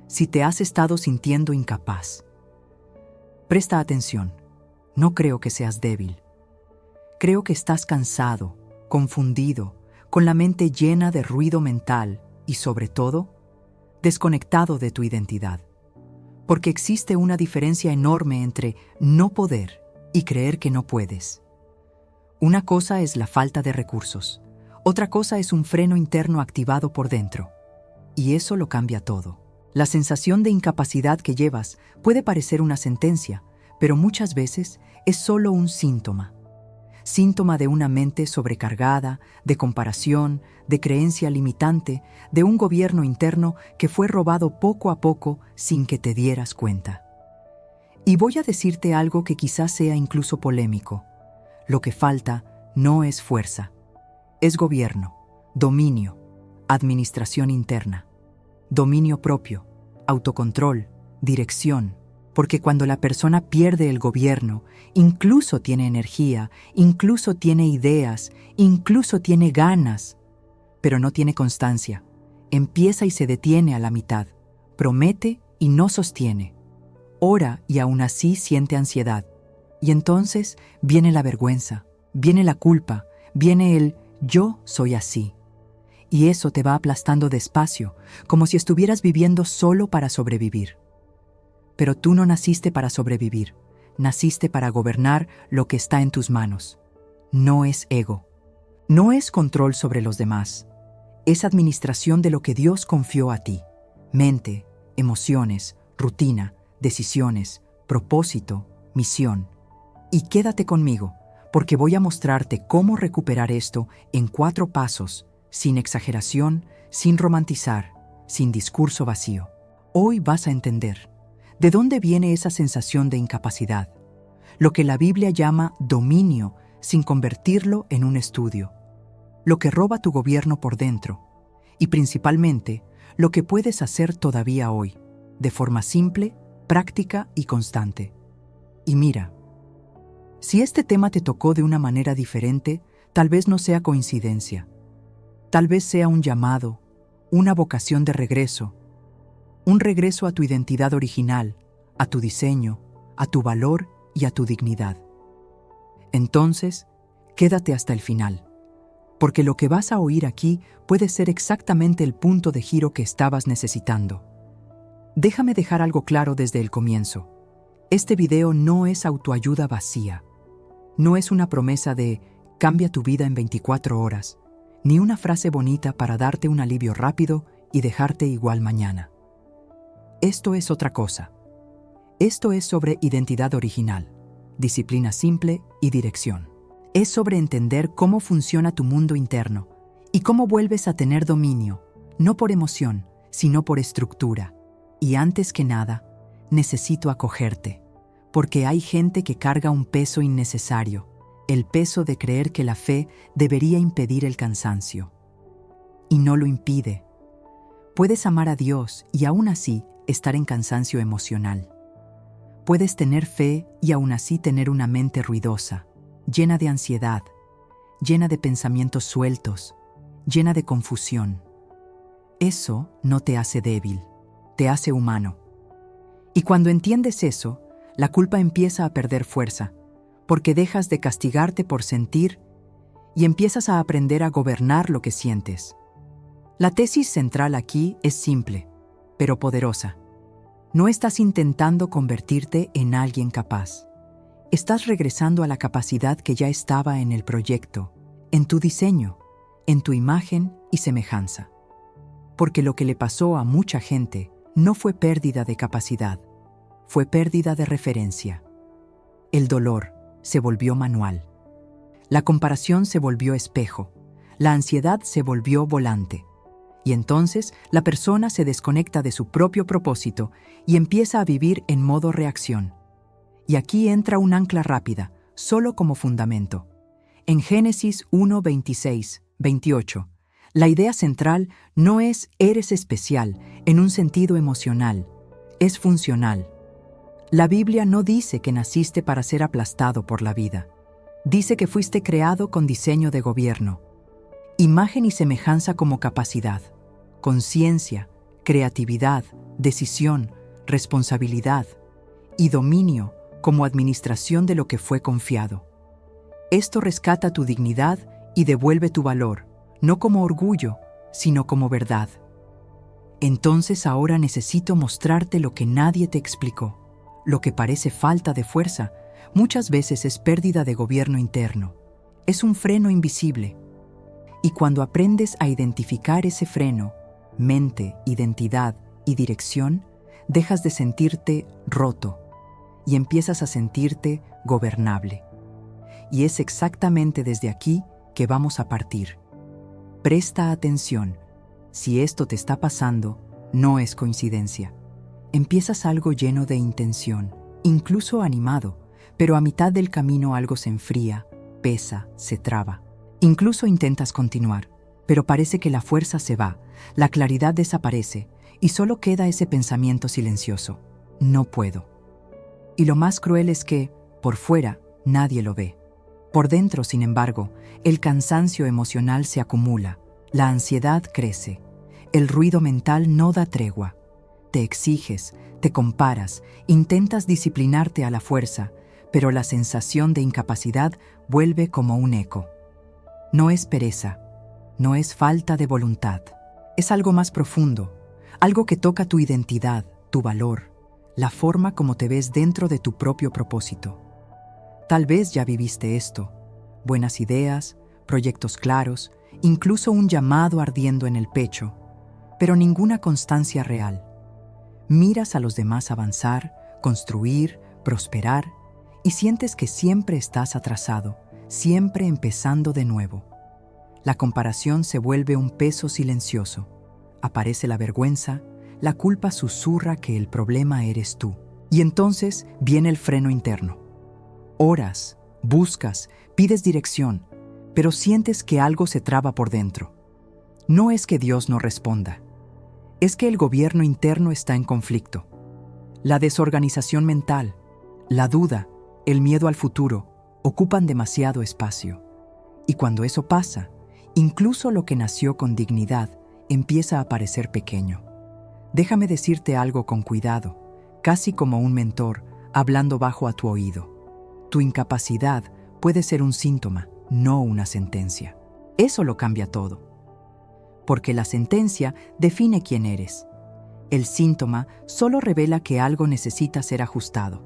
si te has estado sintiendo incapaz. Presta atención, no creo que seas débil. Creo que estás cansado, confundido, con la mente llena de ruido mental y, sobre todo, desconectado de tu identidad. Porque existe una diferencia enorme entre no poder y creer que no puedes. Una cosa es la falta de recursos, otra cosa es un freno interno activado por dentro. Y eso lo cambia todo. La sensación de incapacidad que llevas puede parecer una sentencia, pero muchas veces es solo un síntoma. Síntoma de una mente sobrecargada, de comparación, de creencia limitante, de un gobierno interno que fue robado poco a poco sin que te dieras cuenta. Y voy a decirte algo que quizás sea incluso polémico. Lo que falta no es fuerza, es gobierno, dominio, administración interna, dominio propio, autocontrol, dirección. Porque cuando la persona pierde el gobierno, incluso tiene energía, incluso tiene ideas, incluso tiene ganas, pero no tiene constancia. Empieza y se detiene a la mitad, promete y no sostiene, ora y aún así siente ansiedad. Y entonces viene la vergüenza, viene la culpa, viene el yo soy así. Y eso te va aplastando despacio, como si estuvieras viviendo solo para sobrevivir. Pero tú no naciste para sobrevivir, naciste para gobernar lo que está en tus manos. No es ego, no es control sobre los demás, es administración de lo que Dios confió a ti. Mente, emociones, rutina, decisiones, propósito, misión. Y quédate conmigo, porque voy a mostrarte cómo recuperar esto en 4 pasos, sin exageración, sin romantizar, sin discurso vacío. Hoy vas a entender ¿de dónde viene esa sensación de incapacidad? Lo que la Biblia llama dominio sin convertirlo en un estudio. Lo que roba tu gobierno por dentro. Y principalmente, lo que puedes hacer todavía hoy, de forma simple, práctica y constante. Y mira, si este tema te tocó de una manera diferente, tal vez no sea coincidencia. Tal vez sea un llamado, una vocación de regreso. Un regreso a tu identidad original, a tu diseño, a tu valor y a tu dignidad. Entonces, quédate hasta el final, porque lo que vas a oír aquí puede ser exactamente el punto de giro que estabas necesitando. Déjame dejar algo claro desde el comienzo. Este video no es autoayuda vacía. No es una promesa de cambia tu vida en 24 horas, ni una frase bonita para darte un alivio rápido y dejarte igual mañana. Esto es otra cosa. Esto es sobre identidad original, disciplina simple y dirección. Es sobre entender cómo funciona tu mundo interno y cómo vuelves a tener dominio, no por emoción, sino por estructura. Y antes que nada, necesito acogerte, porque hay gente que carga un peso innecesario, el peso de creer que la fe debería impedir el cansancio. Y no lo impide. Puedes amar a Dios y aún así estar en cansancio emocional. Puedes tener fe y aún así tener una mente ruidosa, llena de ansiedad, llena de pensamientos sueltos, llena de confusión. Eso no te hace débil, te hace humano. Y cuando entiendes eso, la culpa empieza a perder fuerza, porque dejas de castigarte por sentir y empiezas a aprender a gobernar lo que sientes. La tesis central aquí es simple, pero poderosa. No estás intentando convertirte en alguien capaz. Estás regresando a la capacidad que ya estaba en el proyecto, en tu diseño, en tu imagen y semejanza. Porque lo que le pasó a mucha gente no fue pérdida de capacidad, fue pérdida de referencia. El dolor se volvió manual. La comparación se volvió espejo. La ansiedad se volvió volante. Y entonces la persona se desconecta de su propio propósito y empieza a vivir en modo reacción. Y aquí entra un ancla rápida, solo como fundamento. En Génesis 1, 26, 28, la idea central no es eres especial en un sentido emocional, es funcional. La Biblia no dice que naciste para ser aplastado por la vida. Dice que fuiste creado con diseño de gobierno, imagen y semejanza como capacidad, conciencia, creatividad, decisión, responsabilidad y dominio como administración de lo que fue confiado. Esto rescata tu dignidad y devuelve tu valor, no como orgullo, sino como verdad. Entonces ahora necesito mostrarte lo que nadie te explicó. Lo que parece falta de fuerza, muchas veces es pérdida de gobierno interno. Es un freno invisible. Y cuando aprendes a identificar ese freno, mente, identidad y dirección, dejas de sentirte roto y empiezas a sentirte gobernable. Y es exactamente desde aquí que vamos a partir. Presta atención. Si esto te está pasando, no es coincidencia. Empiezas algo lleno de intención, incluso animado, pero a mitad del camino algo se enfría, pesa, se traba. Incluso intentas continuar, pero parece que la fuerza se va, la claridad desaparece y solo queda ese pensamiento silencioso. No puedo. Y lo más cruel es que, por fuera, nadie lo ve. Por dentro, sin embargo, el cansancio emocional se acumula, la ansiedad crece, el ruido mental no da tregua. Te exiges, te comparas, intentas disciplinarte a la fuerza, pero la sensación de incapacidad vuelve como un eco. No es pereza, no es falta de voluntad, es algo más profundo, algo que toca tu identidad, tu valor, la forma como te ves dentro de tu propio propósito. Tal vez ya viviste esto, buenas ideas, proyectos claros, incluso un llamado ardiendo en el pecho, pero ninguna constancia real. Miras a los demás avanzar, construir, prosperar, y sientes que siempre estás atrasado, siempre empezando de nuevo. La comparación se vuelve un peso silencioso. Aparece la vergüenza, la culpa susurra que el problema eres tú. Y entonces viene el freno interno. Oras, buscas, pides dirección, pero sientes que algo se traba por dentro. No es que Dios no responda, es que el gobierno interno está en conflicto. La desorganización mental, la duda, el miedo al futuro, ocupan demasiado espacio. Y cuando eso pasa, incluso lo que nació con dignidad empieza a parecer pequeño. Déjame decirte algo con cuidado, casi como un mentor hablando bajo a tu oído. Tu incapacidad puede ser un síntoma, no una sentencia. Eso lo cambia todo. Porque la sentencia define quién eres. El síntoma solo revela que algo necesita ser ajustado.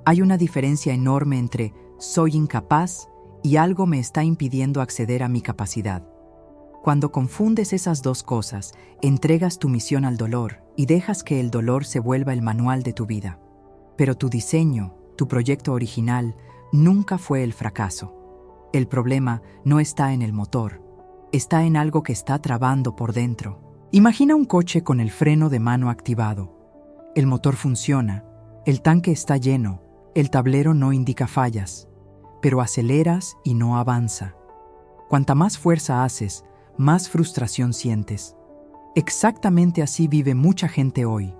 Hay una diferencia enorme entre soy incapaz y algo me está impidiendo acceder a mi capacidad. Cuando confundes esas dos cosas, entregas tu misión al dolor y dejas que el dolor se vuelva el manual de tu vida. Pero tu diseño, tu proyecto original, nunca fue el fracaso. El problema no está en el motor, está en algo que está trabando por dentro. Imagina un coche con el freno de mano activado. El motor funciona, el tanque está lleno, el tablero no indica fallas, pero aceleras y no avanza. Cuanta más fuerza haces, más frustración sientes. Exactamente así vive mucha gente hoy.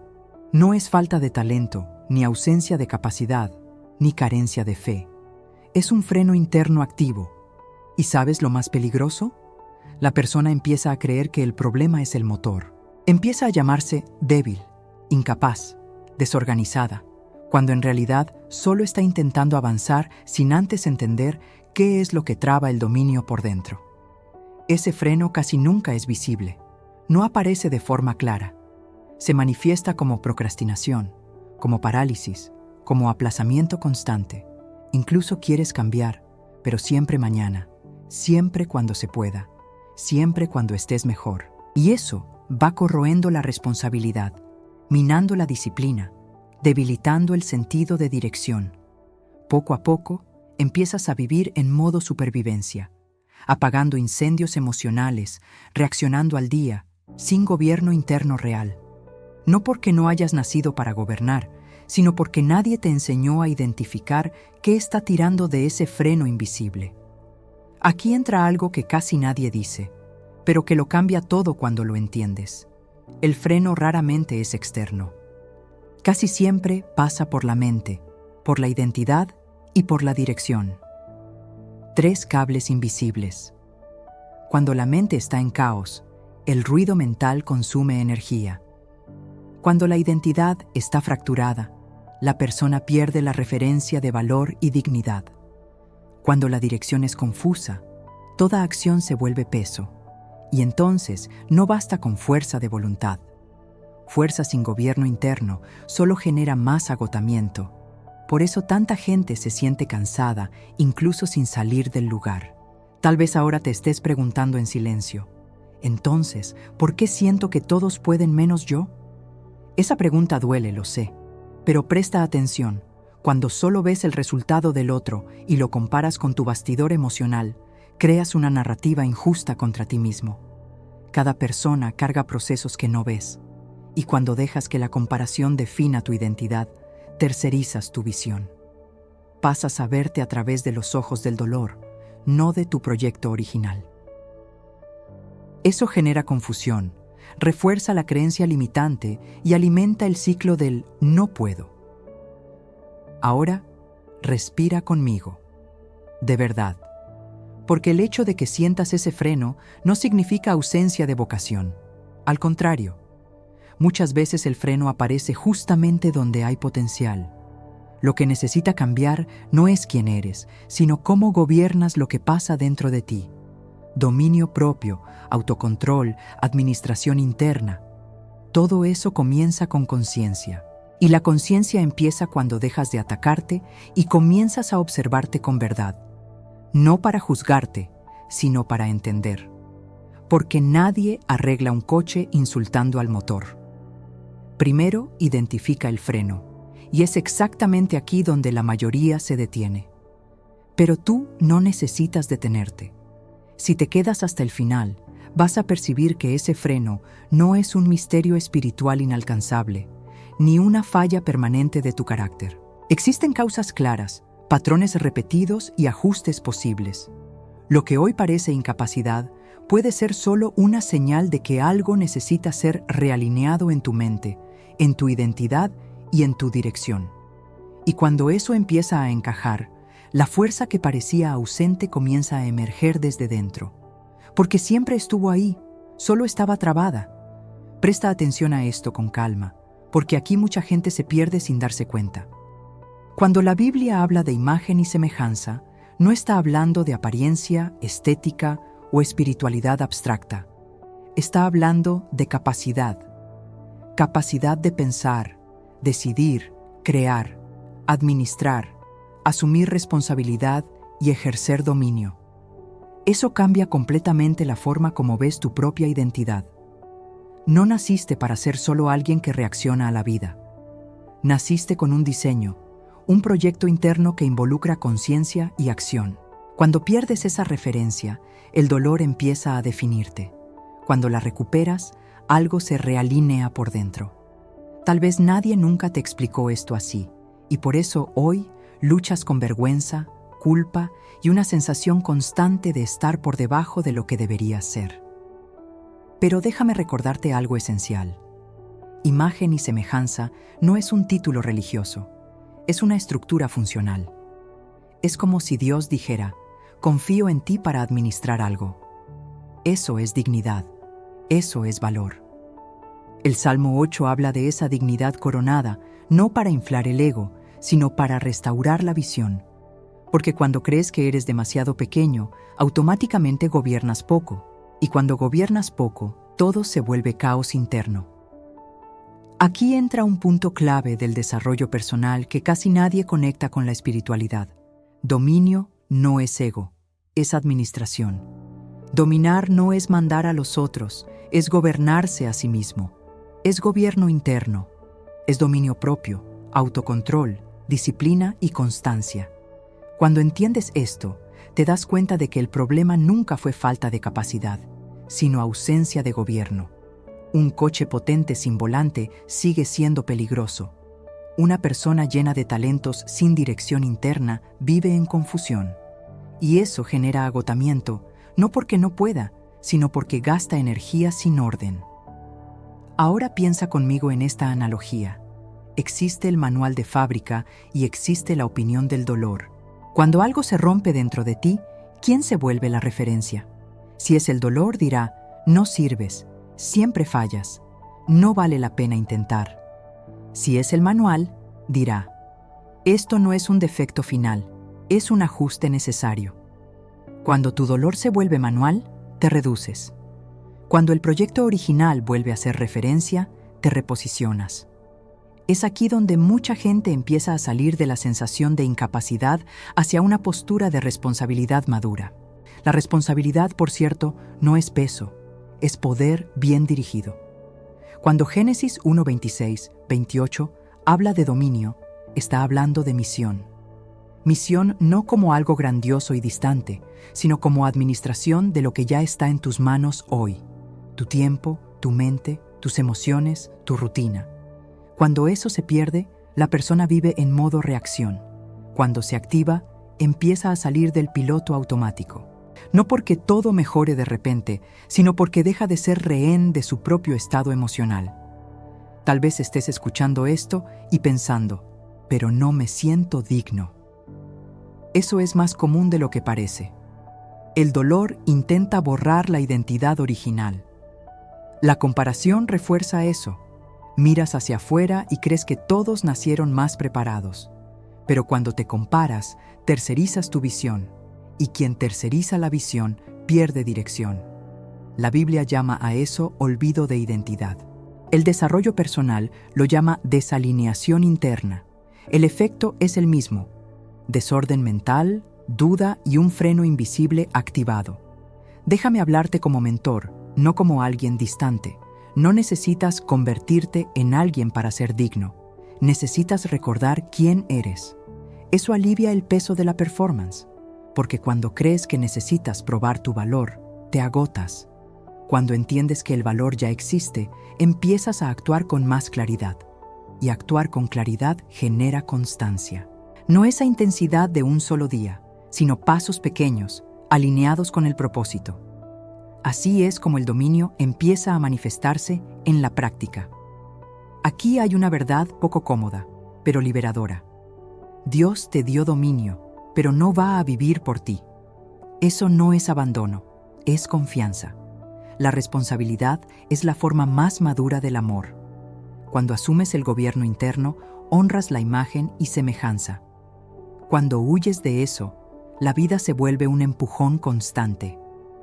No es falta de talento, ni ausencia de capacidad, ni carencia de fe. Es un freno interno activo. ¿Y sabes lo más peligroso? La persona empieza a creer que el problema es el motor. Empieza a llamarse débil, incapaz, desorganizada, cuando en realidad solo está intentando avanzar sin antes entender qué es lo que traba el dominio por dentro. Ese freno casi nunca es visible, no aparece de forma clara. Se manifiesta como procrastinación, como parálisis, como aplazamiento constante. Incluso quieres cambiar, pero siempre mañana, siempre cuando se pueda, siempre cuando estés mejor. Y eso va corroendo la responsabilidad, minando la disciplina, debilitando el sentido de dirección. Poco a poco, empiezas a vivir en modo supervivencia, apagando incendios emocionales, reaccionando al día, sin gobierno interno real. No porque no hayas nacido para gobernar, sino porque nadie te enseñó a identificar qué está tirando de ese freno invisible. Aquí entra algo que casi nadie dice, pero que lo cambia todo cuando lo entiendes. El freno raramente es externo. Casi siempre pasa por la mente, por la identidad y por la dirección. 3 cables invisibles. Cuando la mente está en caos, el ruido mental consume energía. Cuando la identidad está fracturada, la persona pierde la referencia de valor y dignidad. Cuando la dirección es confusa, toda acción se vuelve peso, y entonces no basta con fuerza de voluntad. Fuerza sin gobierno interno solo genera más agotamiento. Por eso tanta gente se siente cansada, incluso sin salir del lugar. Tal vez ahora te estés preguntando en silencio, entonces, ¿por qué siento que todos pueden menos yo? Esa pregunta duele, lo sé, pero presta atención. Cuando solo ves el resultado del otro y lo comparas con tu bastidor emocional, creas una narrativa injusta contra ti mismo. Cada persona carga procesos que no ves, y cuando dejas que la comparación defina tu identidad, tercerizas tu visión. Pasas a verte a través de los ojos del dolor, no de tu proyecto original. Eso genera confusión, refuerza la creencia limitante y alimenta el ciclo del no puedo. Ahora, respira conmigo. De verdad. Porque el hecho de que sientas ese freno no significa ausencia de vocación. Al contrario, muchas veces el freno aparece justamente donde hay potencial. Lo que necesita cambiar no es quién eres, sino cómo gobiernas lo que pasa dentro de ti. Dominio propio, autocontrol, administración interna. Todo eso comienza con conciencia. Y la conciencia empieza cuando dejas de atacarte y comienzas a observarte con verdad. No para juzgarte, sino para entender. Porque nadie arregla un coche insultando al motor. Primero, identifica el freno, y es exactamente aquí donde la mayoría se detiene. Pero tú no necesitas detenerte. Si te quedas hasta el final, vas a percibir que ese freno no es un misterio espiritual inalcanzable, ni una falla permanente de tu carácter. Existen causas claras, patrones repetidos y ajustes posibles. Lo que hoy parece incapacidad puede ser solo una señal de que algo necesita ser realineado en tu mente, en tu identidad y en tu dirección. Y cuando eso empieza a encajar, la fuerza que parecía ausente comienza a emerger desde dentro. Porque siempre estuvo ahí, solo estaba trabada. Presta atención a esto con calma, porque aquí mucha gente se pierde sin darse cuenta. Cuando la Biblia habla de imagen y semejanza, no está hablando de apariencia, estética o espiritualidad abstracta. Está hablando de capacidad. Capacidad de pensar, decidir, crear, administrar, asumir responsabilidad y ejercer dominio. Eso cambia completamente la forma como ves tu propia identidad. No naciste para ser solo alguien que reacciona a la vida. Naciste con un diseño, un proyecto interno que involucra conciencia y acción. Cuando pierdes esa referencia, el dolor empieza a definirte. Cuando la recuperas, algo se realinea por dentro. Tal vez nadie nunca te explicó esto así, y por eso hoy luchas con vergüenza, culpa y una sensación constante de estar por debajo de lo que deberías ser. Pero déjame recordarte algo esencial. Imagen y semejanza no es un título religioso, es una estructura funcional. Es como si Dios dijera, confío en ti para administrar algo. Eso es dignidad, eso es valor. El Salmo 8 habla de esa dignidad coronada, no para inflar el ego, sino para restaurar la visión. Porque cuando crees que eres demasiado pequeño, automáticamente gobiernas poco. Y cuando gobiernas poco, todo se vuelve caos interno. Aquí entra un punto clave del desarrollo personal que casi nadie conecta con la espiritualidad. Dominio no es ego, es administración. Dominar no es mandar a los otros, es gobernarse a sí mismo. Es gobierno interno, es dominio propio, autocontrol, disciplina y constancia. Cuando entiendes esto, te das cuenta de que el problema nunca fue falta de capacidad, sino ausencia de gobierno. Un coche potente sin volante sigue siendo peligroso. Una persona llena de talentos sin dirección interna vive en confusión. Y eso genera agotamiento, no porque no pueda, sino porque gasta energía sin orden. Ahora piensa conmigo en esta analogía. Existe el manual de fábrica y existe la opinión del dolor. Cuando algo se rompe dentro de ti, ¿quién se vuelve la referencia? Si es el dolor, dirá, no sirves, siempre fallas. no vale la pena intentar. Si es el manual, dirá, esto no es un defecto final, es un ajuste necesario. Cuando tu dolor se vuelve manual, te reduces. Cuando el proyecto original vuelve a ser referencia, te reposicionas. Es aquí donde mucha gente empieza a salir de la sensación de incapacidad hacia una postura de responsabilidad madura. La responsabilidad, por cierto, no es peso, es poder bien dirigido. Cuando Génesis 1:26, 28 habla de dominio, está hablando de misión. Misión no como algo grandioso y distante, sino como administración de lo que ya está en tus manos hoy. Tu tiempo, tu mente, tus emociones, tu rutina. Cuando eso se pierde, la persona vive en modo reacción. Cuando se activa, empieza a salir del piloto automático. No porque todo mejore de repente, sino porque deja de ser rehén de su propio estado emocional. Tal vez estés escuchando esto y pensando, pero no me siento digno. Eso es más común de lo que parece. El dolor intenta borrar la identidad original. La comparación refuerza eso. Miras hacia afuera y crees que todos nacieron más preparados. Pero cuando te comparas, tercerizas tu visión. Y quien terceriza la visión pierde dirección. La Biblia llama a eso olvido de identidad. El desarrollo personal lo llama desalineación interna. El efecto es el mismo: desorden mental, duda y un freno invisible activado. Déjame hablarte como mentor, no como alguien distante. No necesitas convertirte en alguien para ser digno. Necesitas recordar quién eres. Eso alivia el peso de la performance, porque cuando crees que necesitas probar tu valor, te agotas. Cuando entiendes que el valor ya existe, empiezas a actuar con más claridad. Y actuar con claridad genera constancia. No esa intensidad de un solo día, sino pasos pequeños, alineados con el propósito. Así es como el dominio empieza a manifestarse en la práctica. Aquí hay una verdad poco cómoda, pero liberadora. Dios te dio dominio, pero no va a vivir por ti. Eso no es abandono, es confianza. La responsabilidad es la forma más madura del amor. Cuando asumes el gobierno interno, honras la imagen y semejanza. Cuando huyes de eso, la vida se vuelve un empujón constante.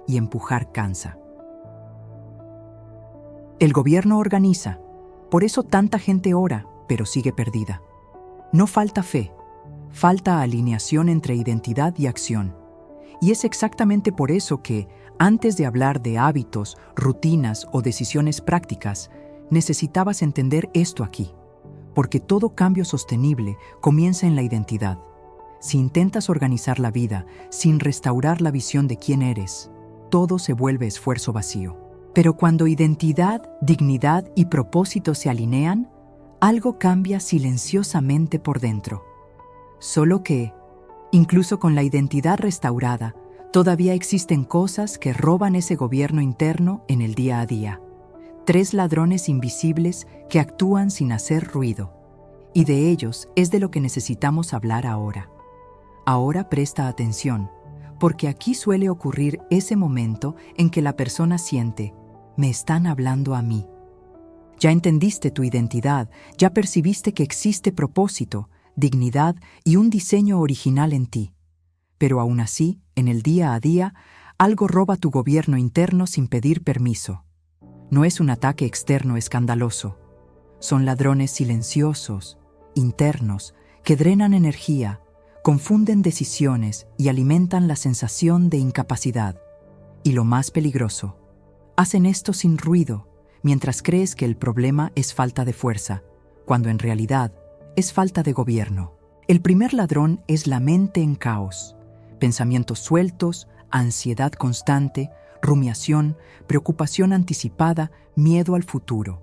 Y empujar cansa. El gobierno organiza, por eso tanta gente ora, pero sigue perdida. No falta fe, falta alineación entre identidad y acción. Y es exactamente por eso que, antes de hablar de hábitos, rutinas o decisiones prácticas, necesitabas entender esto aquí. Porque todo cambio sostenible comienza en la identidad. Si intentas organizar la vida sin restaurar la visión de quién eres, todo se vuelve esfuerzo vacío. Pero cuando identidad, dignidad y propósito se alinean, algo cambia silenciosamente por dentro. Solo que, incluso con la identidad restaurada, todavía existen cosas que roban ese gobierno interno en el día a día. 3 ladrones invisibles que actúan sin hacer ruido. Y de ellos es de lo que necesitamos hablar ahora. Ahora presta atención, porque aquí suele ocurrir ese momento en que la persona siente, me están hablando a mí. Ya entendiste tu identidad, ya percibiste que existe propósito, dignidad y un diseño original en ti. Pero aún así, en el día a día, algo roba tu gobierno interno sin pedir permiso. No es un ataque externo escandaloso. Son ladrones silenciosos, internos, que drenan energía, confunden decisiones y alimentan la sensación de incapacidad. Y lo más peligroso, hacen esto sin ruido, mientras crees que el problema es falta de fuerza, cuando en realidad es falta de gobierno. El primer ladrón es la mente en caos. Pensamientos sueltos, ansiedad constante, rumiación, preocupación anticipada, miedo al futuro.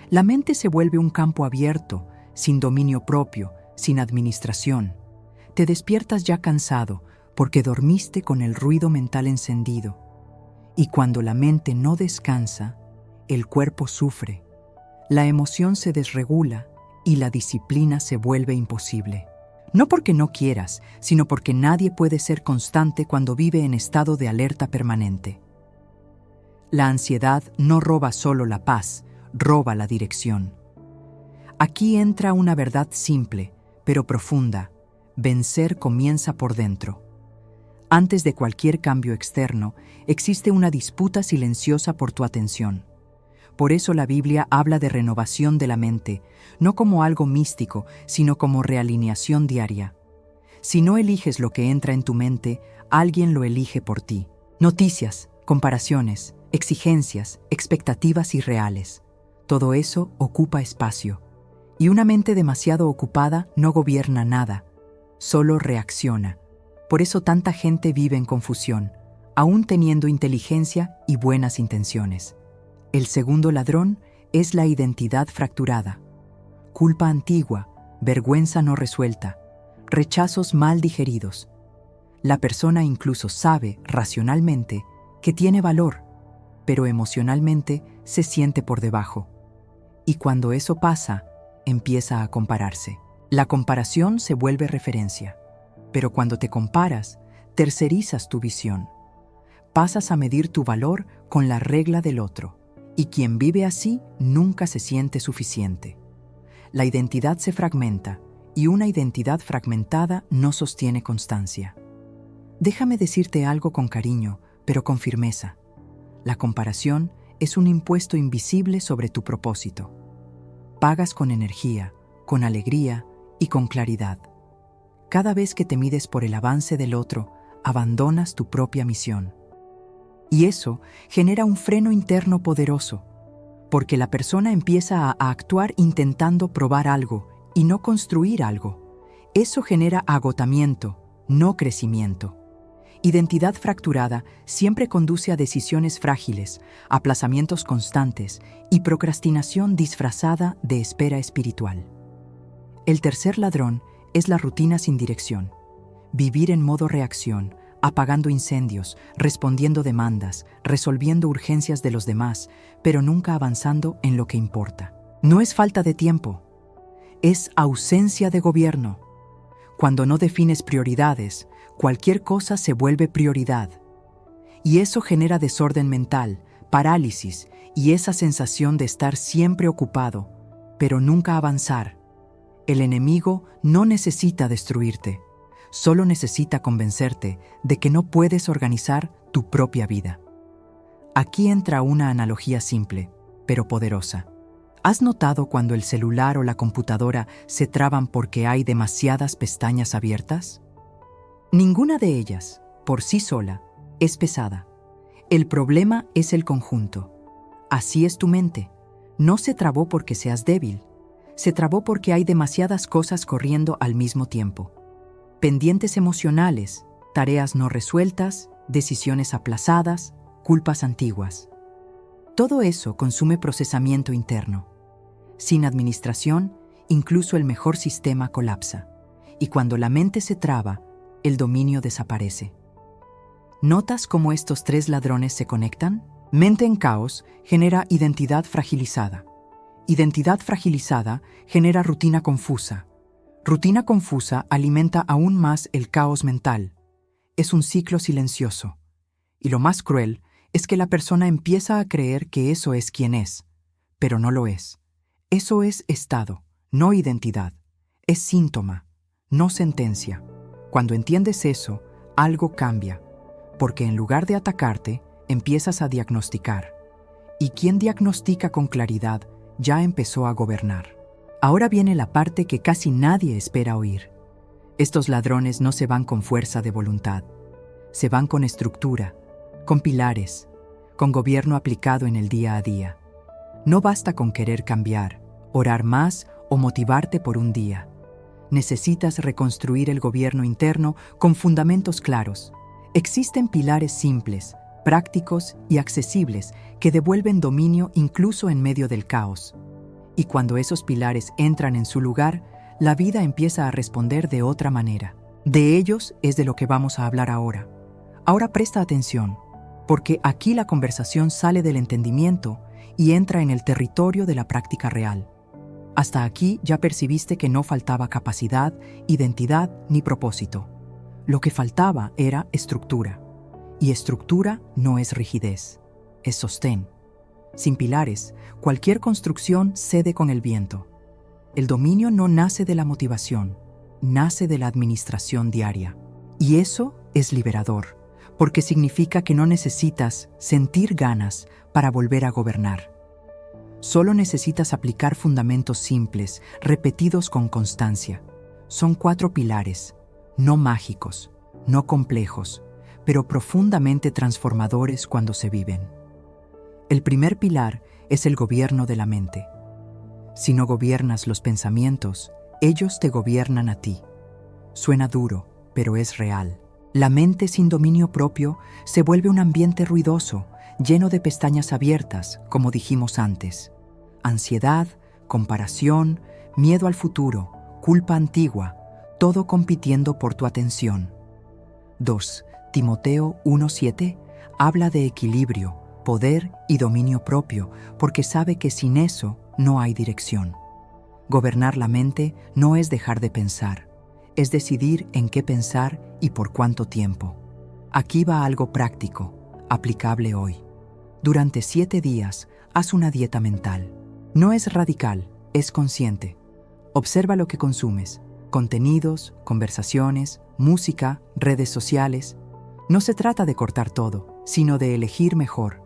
La mente se vuelve un campo abierto, sin dominio propio, sin administración. Te despiertas ya cansado, porque dormiste con el ruido mental encendido. Y cuando la mente no descansa, el cuerpo sufre. La emoción se desregula y la disciplina se vuelve imposible. No porque no quieras, sino porque nadie puede ser constante cuando vive en estado de alerta permanente. La ansiedad no roba solo la paz, roba la dirección. Aquí entra una verdad simple, pero profunda. Vencer comienza por dentro. Antes de cualquier cambio externo, existe una disputa silenciosa por tu atención. Por eso la Biblia habla de renovación de la mente, no como algo místico, sino como realineación diaria. Si no eliges lo que entra en tu mente, alguien lo elige por ti. Noticias, comparaciones, exigencias, expectativas irreales. Todo eso ocupa espacio. Y una mente demasiado ocupada no gobierna nada, solo reacciona. Por eso tanta gente vive en confusión, aún teniendo inteligencia y buenas intenciones. El segundo ladrón es la identidad fracturada. Culpa antigua, vergüenza no resuelta, rechazos mal digeridos. La persona incluso sabe, racionalmente, que tiene valor, pero emocionalmente se siente por debajo. Y cuando eso pasa, empieza a compararse. La comparación se vuelve referencia, pero cuando te comparas, tercerizas tu visión. Pasas a medir tu valor con la regla del otro, y quien vive así nunca se siente suficiente. La identidad se fragmenta, y una identidad fragmentada no sostiene constancia. Déjame decirte algo con cariño, pero con firmeza. La comparación es un impuesto invisible sobre tu propósito. Pagas con energía, con alegría y con claridad. Cada vez que te mides por el avance del otro, abandonas tu propia misión. Y eso genera un freno interno poderoso, porque la persona empieza a actuar intentando probar algo y no construir algo. Eso genera agotamiento, no crecimiento. Identidad fracturada siempre conduce a decisiones frágiles, aplazamientos constantes y procrastinación disfrazada de espera espiritual. El tercer ladrón es la rutina sin dirección. Vivir en modo reacción, apagando incendios, respondiendo demandas, resolviendo urgencias de los demás, pero nunca avanzando en lo que importa. No es falta de tiempo, es ausencia de gobierno. Cuando no defines prioridades, cualquier cosa se vuelve prioridad. Y eso genera desorden mental, parálisis y esa sensación de estar siempre ocupado, pero nunca avanzar. El enemigo no necesita destruirte, solo necesita convencerte de que no puedes organizar tu propia vida. Aquí entra una analogía simple, pero poderosa. ¿Has notado cuando el celular o la computadora se traban porque hay demasiadas pestañas abiertas? Ninguna de ellas, por sí sola, es pesada. El problema es el conjunto. Así es tu mente. No se trabó porque seas débil. Se trabó porque hay demasiadas cosas corriendo al mismo tiempo. Pendientes emocionales, tareas no resueltas, decisiones aplazadas, culpas antiguas. Todo eso consume procesamiento interno. Sin administración, incluso el mejor sistema colapsa. Y cuando la mente se traba, el dominio desaparece. ¿Notas cómo estos tres ladrones se conectan? Mente en caos genera identidad fragilizada. Identidad fragilizada genera rutina confusa. Rutina confusa alimenta aún más el caos mental. Es un ciclo silencioso. Y lo más cruel es que la persona empieza a creer que eso es quien es, pero no lo es. Eso es estado, no identidad. Es síntoma, no sentencia. Cuando entiendes eso, algo cambia, porque en lugar de atacarte, empiezas a diagnosticar. Y quien diagnostica con claridad ya empezó a gobernar. Ahora viene la parte que casi nadie espera oír. Estos ladrones no se van con fuerza de voluntad. Se van con estructura, con pilares, con gobierno aplicado en el día a día. No basta con querer cambiar, orar más o motivarte por un día. Necesitas reconstruir el gobierno interno con fundamentos claros. Existen pilares simples, prácticos y accesibles que devuelven dominio incluso en medio del caos. Y cuando esos pilares entran en su lugar, la vida empieza a responder de otra manera. De ellos es de lo que vamos a hablar ahora. Ahora presta atención, porque aquí la conversación sale del entendimiento y entra en el territorio de la práctica real. Hasta aquí ya percibiste que no faltaba capacidad, identidad ni propósito. Lo que faltaba era estructura. Y estructura no es rigidez, es sostén. Sin pilares, cualquier construcción cede con el viento. El dominio no nace de la motivación, nace de la administración diaria. Y eso es liberador, porque significa que no necesitas sentir ganas para volver a gobernar. Solo necesitas aplicar fundamentos simples, repetidos con constancia. Son 4 pilares, no mágicos, no complejos, pero profundamente transformadores cuando se viven. El primer pilar es el gobierno de la mente. Si no gobiernas los pensamientos, ellos te gobiernan a ti. Suena duro, pero es real. La mente sin dominio propio se vuelve un ambiente ruidoso, lleno de pestañas abiertas, como dijimos antes. Ansiedad, comparación, miedo al futuro, culpa antigua, todo compitiendo por tu atención. 2. Timoteo 1:7 habla de equilibrio, poder y dominio propio, porque sabe que sin eso no hay dirección. Gobernar la mente no es dejar de pensar, es decidir en qué pensar y por cuánto tiempo. Aquí va algo práctico, aplicable hoy. Durante 7 días, haz una dieta mental. No es radical, es consciente. Observa lo que consumes, contenidos, conversaciones, música, redes sociales. No se trata de cortar todo, sino de elegir mejor.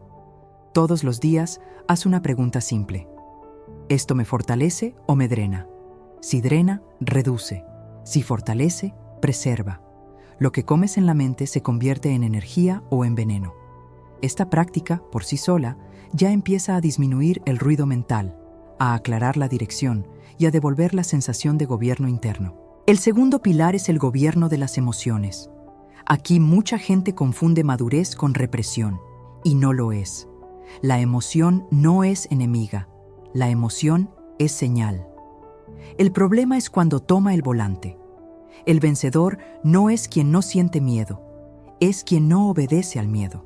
Todos los días, haz una pregunta simple. ¿Esto me fortalece o me drena? Si drena, reduce. Si fortalece, preserva. Lo que comes en la mente se convierte en energía o en veneno. Esta práctica, por sí sola, ya empieza a disminuir el ruido mental, a aclarar la dirección y a devolver la sensación de gobierno interno. El segundo pilar es el gobierno de las emociones. Aquí mucha gente confunde madurez con represión, y no lo es. La emoción no es enemiga, la emoción es señal. El problema es cuando toma el volante. El vencedor no es quien no siente miedo, es quien no obedece al miedo.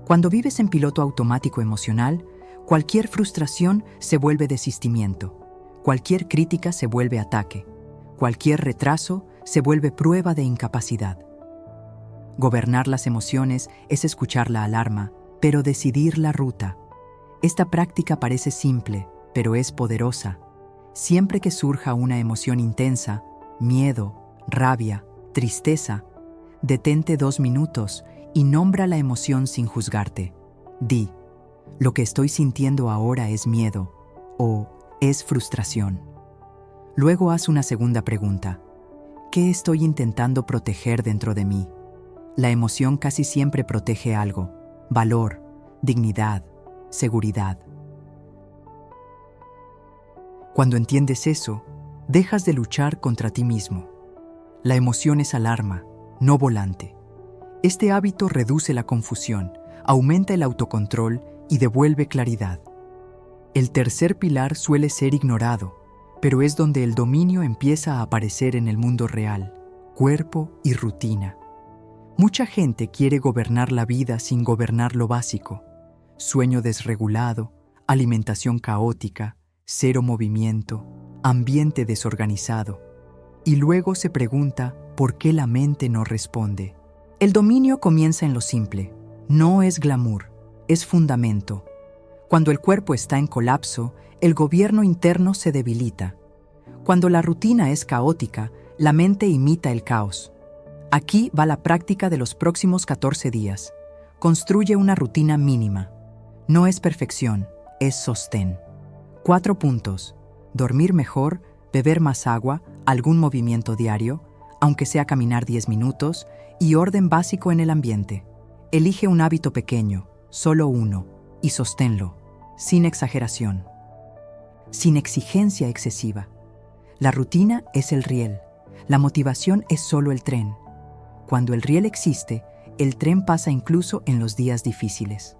Cuando vives en piloto automático emocional, cualquier frustración se vuelve desistimiento, cualquier crítica se vuelve ataque, cualquier retraso se vuelve prueba de incapacidad. Gobernar las emociones es escuchar la alarma, pero decidir la ruta. Esta práctica parece simple, pero es poderosa. Siempre que surja una emoción intensa, miedo, rabia, tristeza, detente 2 minutos y nombra la emoción sin juzgarte. Di, lo que estoy sintiendo ahora es miedo o es frustración. Luego haz una segunda pregunta. ¿Qué estoy intentando proteger dentro de mí? La emoción casi siempre protege algo: valor, dignidad, seguridad. Cuando entiendes eso, dejas de luchar contra ti mismo. La emoción es alarma, no volante. Este hábito reduce la confusión, aumenta el autocontrol y devuelve claridad. El tercer pilar suele ser ignorado, pero es donde el dominio empieza a aparecer en el mundo real: cuerpo y rutina. Mucha gente quiere gobernar la vida sin gobernar lo básico: sueño desregulado, alimentación caótica, cero movimiento, ambiente desorganizado. Y luego se pregunta por qué la mente no responde. El dominio comienza en lo simple. No es glamour, es fundamento. Cuando el cuerpo está en colapso, el gobierno interno se debilita. Cuando la rutina es caótica, la mente imita el caos. Aquí va la práctica de los próximos 14 días. Construye una rutina mínima. No es perfección, es sostén. 4 puntos. Dormir mejor, beber más agua, algún movimiento diario, aunque sea caminar 10 minutos, y orden básico en el ambiente. Elige un hábito pequeño, solo uno, y sosténlo, sin exageración, sin exigencia excesiva. La rutina es el riel, la motivación es solo el tren. Cuando el riel existe, el tren pasa incluso en los días difíciles.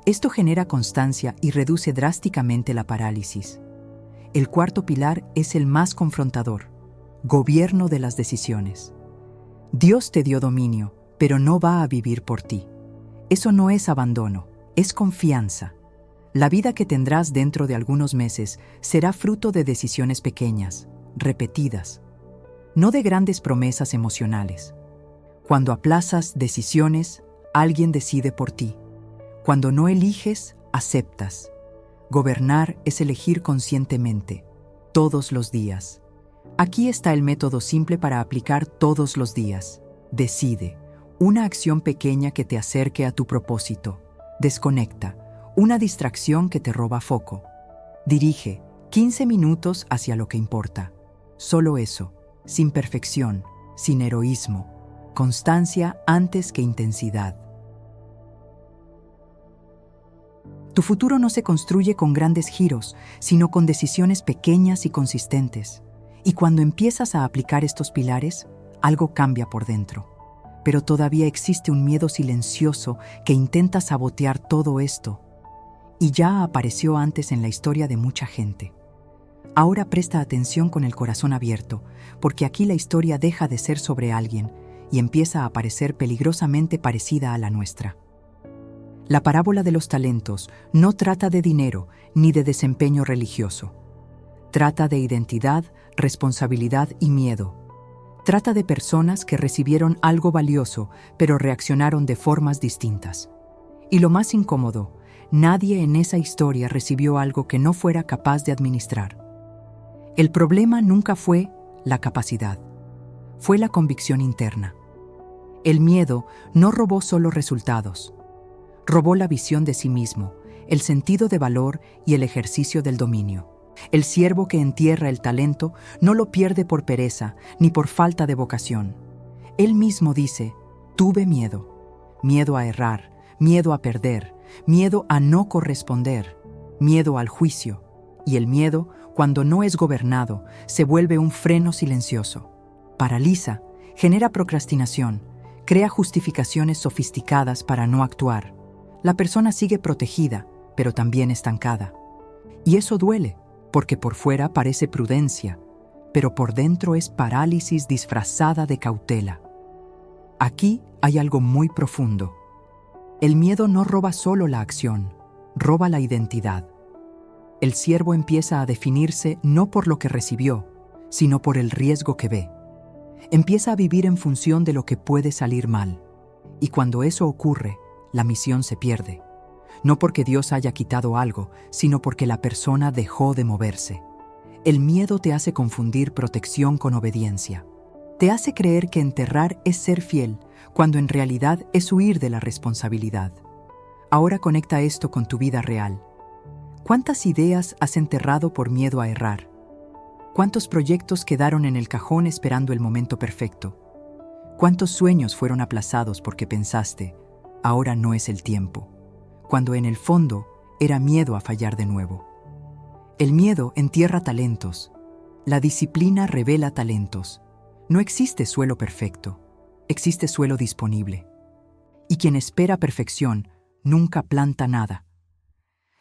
Esto genera constancia y reduce drásticamente la parálisis. El cuarto pilar es el más confrontador: gobierno de las decisiones. Dios te dio dominio, pero no va a vivir por ti. Eso no es abandono, es confianza. La vida que tendrás dentro de algunos meses será fruto de decisiones pequeñas, repetidas, no de grandes promesas emocionales. Cuando aplazas decisiones, alguien decide por ti. Cuando no eliges, aceptas. Gobernar es elegir conscientemente, todos los días. Aquí está el método simple para aplicar todos los días. Decide. Una acción pequeña que te acerque a tu propósito. Desconecta. Una distracción que te roba foco. Dirige 15 minutos hacia lo que importa. Solo eso, sin perfección, sin heroísmo. Constancia antes que intensidad. Tu futuro no se construye con grandes giros, sino con decisiones pequeñas y consistentes. Y cuando empiezas a aplicar estos pilares, algo cambia por dentro. Pero todavía existe un miedo silencioso que intenta sabotear todo esto. Y ya apareció antes en la historia de mucha gente. Ahora presta atención con el corazón abierto, porque aquí la historia deja de ser sobre alguien y empieza a parecer peligrosamente parecida a la nuestra. La parábola de los talentos no trata de dinero ni de desempeño religioso. Trata de identidad, responsabilidad y miedo. Trata de personas que recibieron algo valioso, pero reaccionaron de formas distintas. Y lo más incómodo, nadie en esa historia recibió algo que no fuera capaz de administrar. El problema nunca fue la capacidad, fue la convicción interna. El miedo no robó solo resultados, robó la visión de sí mismo, el sentido de valor y el ejercicio del dominio. El siervo que entierra el talento no lo pierde por pereza ni por falta de vocación. Él mismo dice, tuve miedo, miedo a errar, miedo a perder, miedo a no corresponder, miedo al juicio. Y el miedo, cuando no es gobernado, se vuelve un freno silencioso. Paraliza, genera procrastinación, crea justificaciones sofisticadas para no actuar. La persona sigue protegida, pero también estancada. Y eso duele, porque por fuera parece prudencia, pero por dentro es parálisis disfrazada de cautela. Aquí hay algo muy profundo. El miedo no roba solo la acción, roba la identidad. El siervo empieza a definirse no por lo que recibió, sino por el riesgo que ve. Empieza a vivir en función de lo que puede salir mal. Y cuando eso ocurre, la misión se pierde. No porque Dios haya quitado algo, sino porque la persona dejó de moverse. El miedo te hace confundir protección con obediencia. Te hace creer que enterrar es ser fiel, cuando en realidad es huir de la responsabilidad. Ahora conecta esto con tu vida real. ¿Cuántas ideas has enterrado por miedo a errar? ¿Cuántos proyectos quedaron en el cajón esperando el momento perfecto? ¿Cuántos sueños fueron aplazados porque pensaste, ahora no es el tiempo? Cuando en el fondo era miedo a fallar de nuevo. El miedo entierra talentos. La disciplina revela talentos. No existe suelo perfecto, existe suelo disponible. Y quien espera perfección nunca planta nada.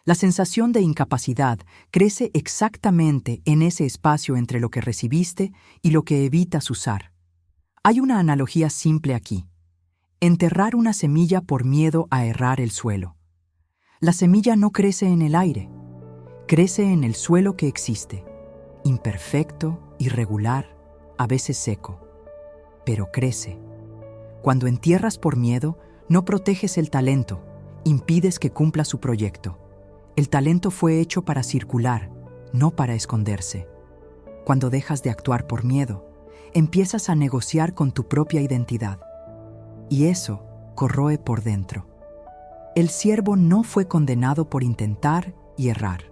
La sensación de incapacidad crece exactamente en ese espacio entre lo que recibiste y lo que evitas usar. Hay una analogía simple aquí. Enterrar una semilla por miedo a errar el suelo. La semilla no crece en el aire, crece en el suelo que existe, imperfecto, irregular, a veces seco, pero crece. Cuando entierras por miedo, no proteges el talento, impides que cumpla su proyecto. El talento fue hecho para circular, no para esconderse. Cuando dejas de actuar por miedo, empiezas a negociar con tu propia identidad. Y eso corroe por dentro. El siervo no fue condenado por intentar y errar.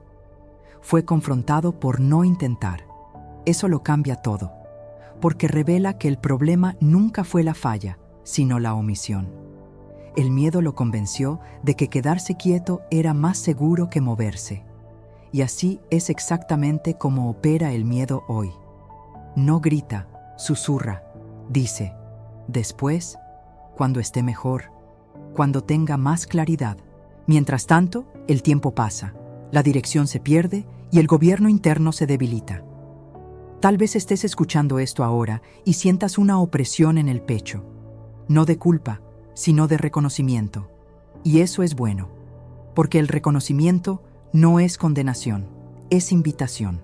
Fue confrontado por no intentar. Eso lo cambia todo, porque revela que el problema nunca fue la falla, sino la omisión. El miedo lo convenció de que quedarse quieto era más seguro que moverse. Y así es exactamente como opera el miedo hoy. No grita, susurra, dice, después, cuando esté mejor, cuando tenga más claridad. Mientras tanto, el tiempo pasa, la dirección se pierde y el gobierno interno se debilita. Tal vez estés escuchando esto ahora y sientas una opresión en el pecho, no de culpa, sino de reconocimiento. Y eso es bueno, porque el reconocimiento no es condenación, es invitación.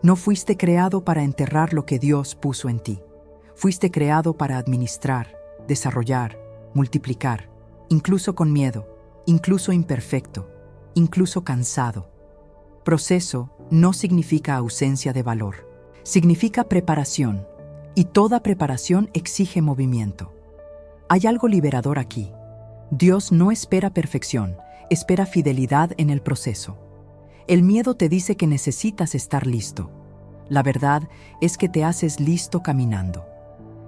No fuiste creado para enterrar lo que Dios puso en ti. Fuiste creado para administrar, desarrollar, multiplicar, incluso con miedo, incluso imperfecto. incluso cansado. Proceso no significa ausencia de valor, significa preparación, y toda preparación exige movimiento. Hay algo liberador aquí. Dios no espera perfección, espera fidelidad en el proceso. El miedo te dice que necesitas estar listo. La verdad es que te haces listo caminando.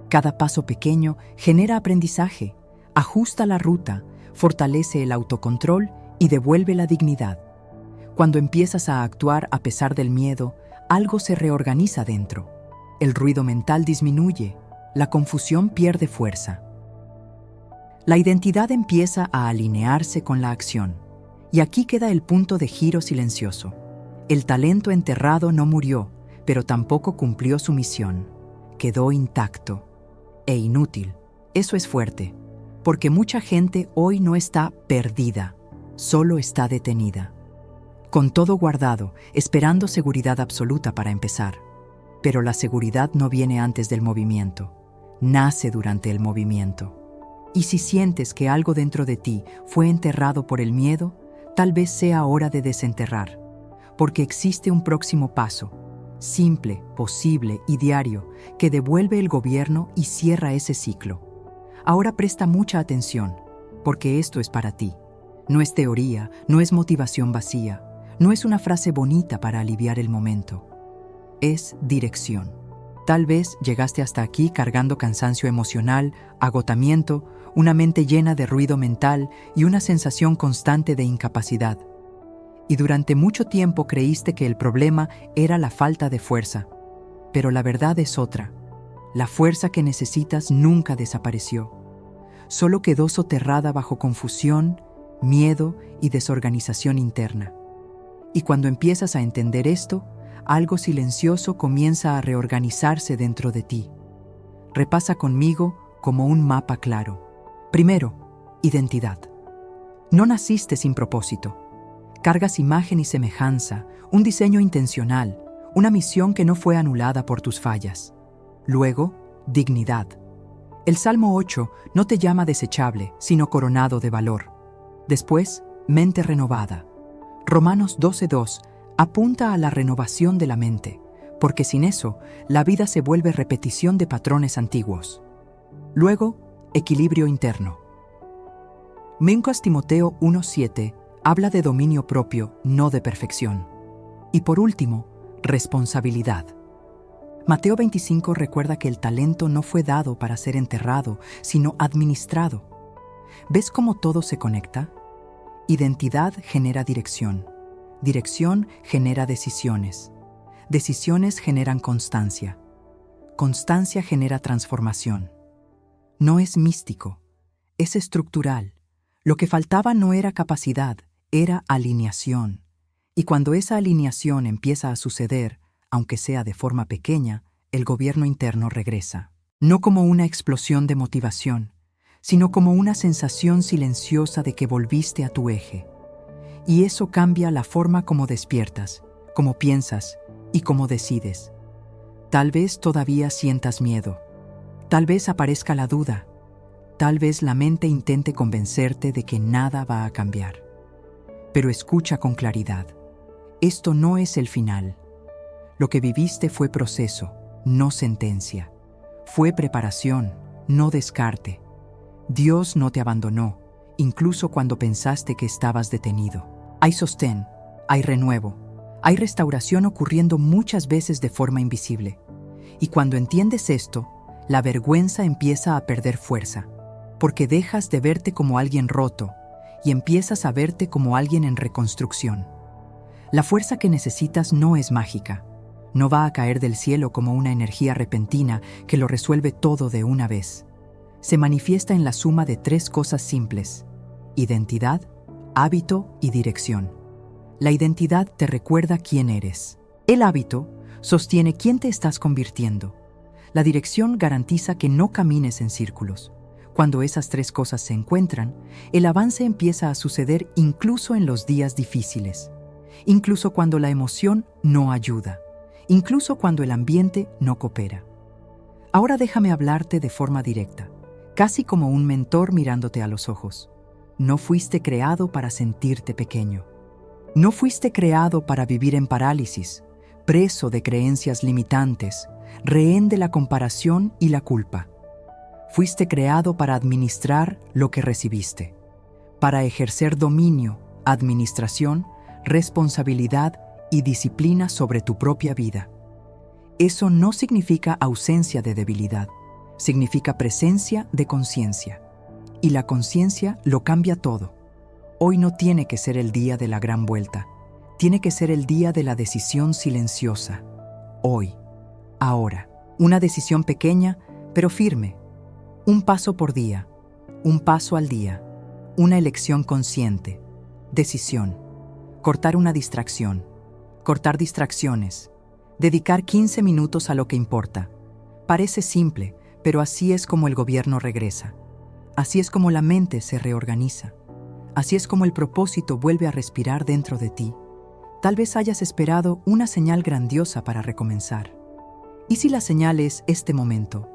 Cada paso pequeño genera aprendizaje, ajusta la ruta, fortalece el autocontrol y devuelve la dignidad. Cuando empiezas a actuar a pesar del miedo, algo se reorganiza dentro. El ruido mental disminuye, la confusión pierde fuerza. La identidad empieza a alinearse con la acción. Y aquí queda el punto de giro silencioso. El talento enterrado no murió, pero tampoco cumplió su misión. Quedó intacto e inútil. Eso es fuerte, porque mucha gente hoy no está perdida, solo está detenida. Con todo guardado, esperando seguridad absoluta para empezar. Pero la seguridad no viene antes del movimiento, nace durante el movimiento. Y si sientes que algo dentro de ti fue enterrado por el miedo, tal vez sea hora de desenterrar, porque existe un próximo paso, simple, posible y diario, que devuelve el gobierno y cierra ese ciclo. Ahora presta mucha atención, porque esto es para ti. No es teoría, no es motivación vacía, no es una frase bonita para aliviar el momento. Es dirección. Tal vez llegaste hasta aquí cargando cansancio emocional, agotamiento, una mente llena de ruido mental y una sensación constante de incapacidad. Y durante mucho tiempo creíste que el problema era la falta de fuerza. Pero la verdad es otra. La fuerza que necesitas nunca desapareció. Solo quedó soterrada bajo confusión, miedo y desorganización interna. Y cuando empiezas a entender esto, algo silencioso comienza a reorganizarse dentro de ti. Repasa conmigo como un mapa claro. Primero, identidad. No naciste sin propósito. Cargas imagen y semejanza, un diseño intencional, una misión que no fue anulada por tus fallas. Luego, dignidad. El Salmo 8 no te llama desechable, sino coronado de valor. Después, mente renovada. Romanos 12:2 apunta a la renovación de la mente, porque sin eso, la vida se vuelve repetición de patrones antiguos. Luego, equilibrio interno. Timoteo 1:7 habla de dominio propio, no de perfección. Y por último, responsabilidad. Mateo 25 recuerda que el talento no fue dado para ser enterrado, sino administrado. ¿Ves cómo todo se conecta? Identidad genera dirección. Dirección genera decisiones. Decisiones generan constancia. Constancia genera transformación. No es místico, es estructural. Lo que faltaba no era capacidad, era alineación. Y cuando esa alineación empieza a suceder, aunque sea de forma pequeña, el gobierno interno regresa. No como una explosión de motivación, sino como una sensación silenciosa de que volviste a tu eje. Y eso cambia la forma como despiertas, como piensas y como decides. Tal vez todavía sientas miedo. Tal vez aparezca la duda. Tal vez la mente intente convencerte de que nada va a cambiar. Pero escucha con claridad. Esto no es el final. Lo que viviste fue proceso, no sentencia. Fue preparación, no descarte. Dios no te abandonó, incluso cuando pensaste que estabas detenido. Hay sostén, hay renuevo, hay restauración ocurriendo muchas veces de forma invisible. Y cuando entiendes esto, la vergüenza empieza a perder fuerza, porque dejas de verte como alguien roto y empiezas a verte como alguien en reconstrucción. La fuerza que necesitas no es mágica, no va a caer del cielo como una energía repentina que lo resuelve todo de una vez. Se manifiesta en la suma de 3 cosas simples: identidad, hábito y dirección. La identidad te recuerda quién eres. El hábito sostiene quién te estás convirtiendo. La dirección garantiza que no camines en círculos. Cuando esas 3 cosas se encuentran, el avance empieza a suceder incluso en los días difíciles, incluso cuando la emoción no ayuda, incluso cuando el ambiente no coopera. Ahora déjame hablarte de forma directa, casi como un mentor mirándote a los ojos. No fuiste creado para sentirte pequeño. No fuiste creado para vivir en parálisis, preso de creencias limitantes, rehén de la comparación y la culpa. Fuiste creado para administrar lo que recibiste, para ejercer dominio, administración, responsabilidad y disciplina sobre tu propia vida. Eso no significa ausencia de debilidad, significa presencia de conciencia. Y la conciencia lo cambia todo. Hoy no tiene que ser el día de la gran vuelta, tiene que ser el día de la decisión silenciosa. Hoy, ahora, una decisión pequeña, pero firme. Un paso por día, un paso al día, una elección consciente. Decisión. Cortar una distracción. Cortar distracciones. Dedicar 15 minutos a lo que importa. Parece simple, pero así es como el gobierno regresa. Así es como la mente se reorganiza. Así es como el propósito vuelve a respirar dentro de ti. Tal vez hayas esperado una señal grandiosa para recomenzar. ¿Y si la señal es este momento?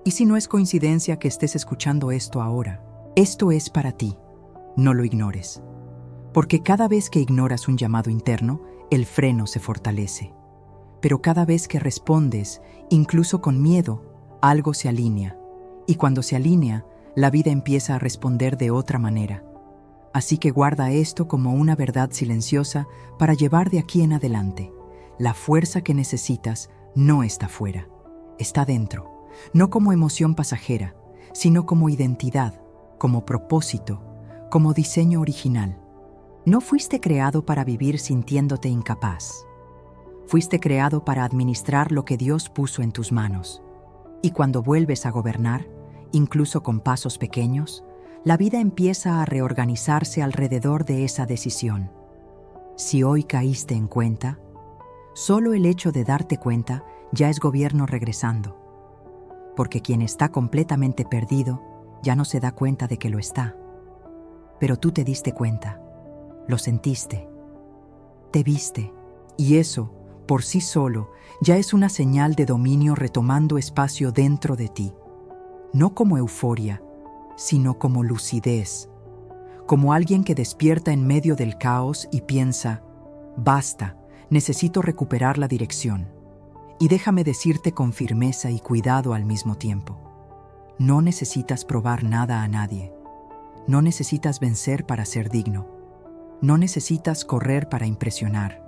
¿Y si no es coincidencia que estés escuchando esto ahora? Esto es para ti. No lo ignores. Porque cada vez que ignoras un llamado interno, el freno se fortalece. Pero cada vez que respondes, incluso con miedo, algo se alinea. Y cuando se alinea, la vida empieza a responder de otra manera. Así que guarda esto como una verdad silenciosa para llevar de aquí en adelante. La fuerza que necesitas no está fuera, está dentro. No como emoción pasajera, sino como identidad, como propósito, como diseño original. No fuiste creado para vivir sintiéndote incapaz. Fuiste creado para administrar lo que Dios puso en tus manos. Y cuando vuelves a gobernar, incluso con pasos pequeños, la vida empieza a reorganizarse alrededor de esa decisión. Si hoy caíste en cuenta, solo el hecho de darte cuenta ya es gobierno regresando. Porque quien está completamente perdido ya no se da cuenta de que lo está. Pero tú te diste cuenta, lo sentiste, te viste, y eso, por sí solo, ya es una señal de dominio retomando espacio dentro de ti. No como euforia, sino como lucidez, como alguien que despierta en medio del caos y piensa, basta, necesito recuperar la dirección. Y déjame decirte con firmeza y cuidado al mismo tiempo, no necesitas probar nada a nadie, no necesitas vencer para ser digno, no necesitas correr para impresionar,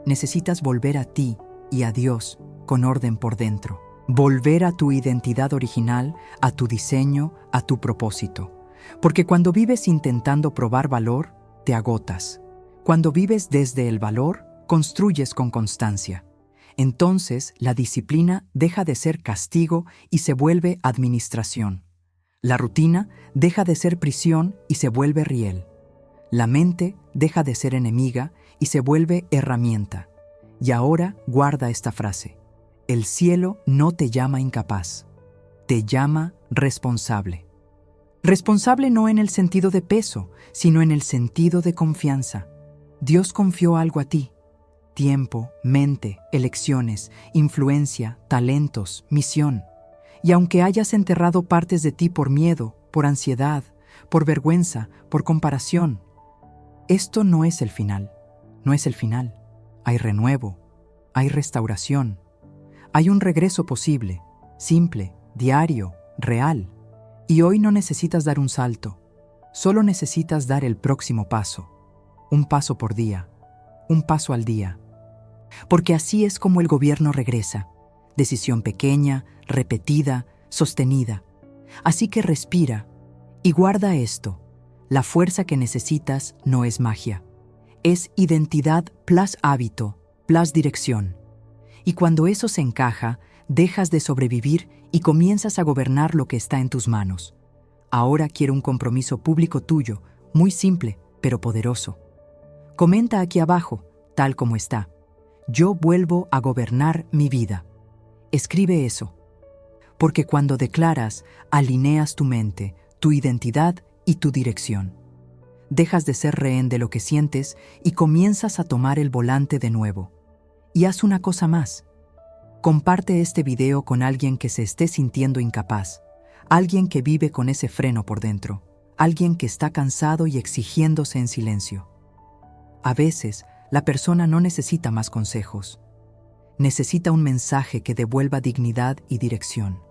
necesitas volver a ti y a Dios con orden por dentro. Volver a tu identidad original, a tu diseño, a tu propósito. Porque cuando vives intentando probar valor, te agotas. Cuando vives desde el valor, construyes con constancia. Entonces, la disciplina deja de ser castigo y se vuelve administración. La rutina deja de ser prisión y se vuelve riel. La mente deja de ser enemiga y se vuelve herramienta. Y ahora guarda esta frase. El cielo no te llama incapaz, te llama responsable. Responsable no en el sentido de peso, sino en el sentido de confianza. Dios confió algo a ti. Tiempo, mente, elecciones, influencia, talentos, misión. Y aunque hayas enterrado partes de ti por miedo, por ansiedad, por vergüenza, por comparación, esto no es el final. No es el final. Hay renuevo, hay restauración. Hay un regreso posible, simple, diario, real. Y hoy no necesitas dar un salto, solo necesitas dar el próximo paso. Un paso por día, un paso al día. Porque así es como el gobierno regresa. Decisión pequeña, repetida, sostenida. Así que respira y guarda esto. La fuerza que necesitas no es magia. Es identidad plus hábito, plus dirección. Y cuando eso se encaja, dejas de sobrevivir y comienzas a gobernar lo que está en tus manos. Ahora quiero un compromiso público tuyo, muy simple, pero poderoso. Comenta aquí abajo, tal como está. Yo vuelvo a gobernar mi vida. Escribe eso. Porque cuando declaras, alineas tu mente, tu identidad y tu dirección. Dejas de ser rehén de lo que sientes y comienzas a tomar el volante de nuevo. Y haz una cosa más. Comparte este video con alguien que se esté sintiendo incapaz, alguien que vive con ese freno por dentro, alguien que está cansado y exigiéndose en silencio. A veces, la persona no necesita más consejos. Necesita un mensaje que devuelva dignidad y dirección.